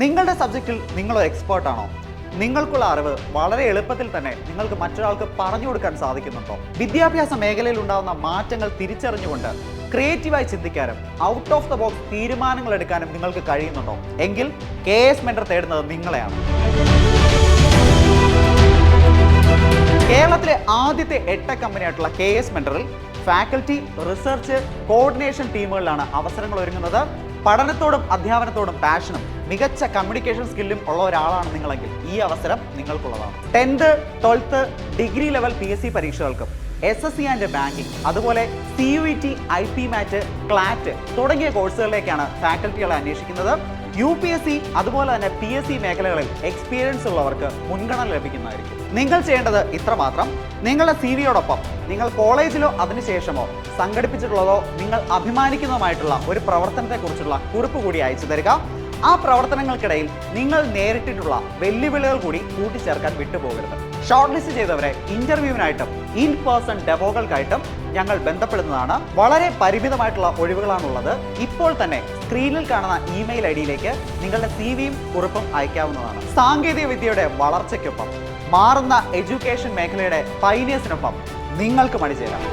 നിങ്ങളുടെ സബ്ജക്റ്റിൽ നിങ്ങൾ എക്സ്പേർട്ട് ആണോ? നിങ്ങൾക്കുള്ള അറിവ് വളരെ എളുപ്പത്തിൽ തന്നെ നിങ്ങൾക്ക് മറ്റൊരാൾക്ക് പറഞ്ഞു കൊടുക്കാൻ സാധിക്കുന്നുണ്ടോ? വിദ്യാഭ്യാസ മേഖലയിൽ ഉണ്ടാകുന്ന മാറ്റങ്ങൾ തിരിച്ചറിഞ്ഞുകൊണ്ട് ക്രിയേറ്റീവായി ചിന്തിക്കാനും ഔട്ട് ഓഫ് ദ ബോക്സ് തീരുമാനങ്ങൾ എടുക്കാനും നിങ്ങൾക്ക് കഴിയുന്നുണ്ടോ? എങ്കിൽ KS മെന്റർ തേടുന്നത് നിങ്ങളെയാണ്. കേരളത്തിലെ ആദ്യത്തെ എഡ്ടെക് കമ്പനിയായിട്ടുള്ള KS മെന്ററിൽ ഫാക്കൽറ്റി, റിസർച്ച്, കോർഡിനേഷൻ ടീമുകളിലാണ് അവസരങ്ങൾ ഒരുങ്ങുന്നത്. പഠനത്തോടും അധ്യാപനത്തോടും പാഷനും മികച്ച കമ്മ്യൂണിക്കേഷൻ സ്കില്ലും ഉള്ള ഒരാളാണ് നിങ്ങളെങ്കിൽ ഈ അവസരം നിങ്ങൾക്കുള്ളതാണ്. 10th, 12th, degree level PSC പരീക്ഷകൾക്കും SSC and banking, അതുപോലെ CUET, IP മാറ്റ്, ക്ലാറ്റ് തുടങ്ങിയ കോഴ്സുകളിലേക്കാണ് ഫാക്കൽറ്റികളെ അന്വേഷിക്കുന്നത്. UPSC അതുപോലെ തന്നെ PSC മേഖലകളിൽ എക്സ്പീരിയൻസ് ഉള്ളവർക്ക് മുൻഗണന ലഭിക്കുന്നതായിരിക്കും. നിങ്ങൾ ചെയ്യേണ്ടത് ഇത്രമാത്രം: നിങ്ങളുടെ CV-യോടൊപ്പം നിങ്ങൾ കോളേജിലോ അതിനുശേഷമോ സംഘടിപ്പിച്ചിട്ടുള്ളതോ നിങ്ങൾ അഭിമാനിക്കുന്നതുമായിട്ടുള്ള ഒരു പ്രവർത്തനത്തെക്കുറിച്ചുള്ള കുറിപ്പ് കൂടി അയച്ചു തരിക. ആ പ്രവർത്തനങ്ങൾക്കിടയിൽ നിങ്ങൾ നേരിട്ടിട്ടുള്ള വെല്ലുവിളികൾ കൂടി കൂട്ടിച്ചേർക്കാൻ വിട്ടുപോകരുത്. ഷോർട്ട് ലിസ്റ്റ് ചെയ്തവരെ ഇന്റർവ്യൂവിനായിട്ടും ഇൻ പേഴ്സൺ ഡെമോകൾക്കായിട്ടും ഞങ്ങൾ ബന്ധപ്പെടുന്നതാണ്. വളരെ പരിമിതമായിട്ടുള്ള ഒഴിവുകളാണുള്ളത്. ഇപ്പോൾ തന്നെ സ്ക്രീനിൽ കാണുന്ന ഇമെയിൽ ID-യിലേക്ക് നിങ്ങളുടെ CV-യും കുറിപ്പും അയക്കാവുന്നതാണ്. സാങ്കേതിക വിദ്യയുടെ വളർച്ചയ്ക്കൊപ്പം മാറുന്ന എഡ്യൂക്കേഷൻ മേഖലയുടെ പൈനിയേഴ്സിനൊപ്പം നിങ്ങൾക്ക് മണിചേരാം.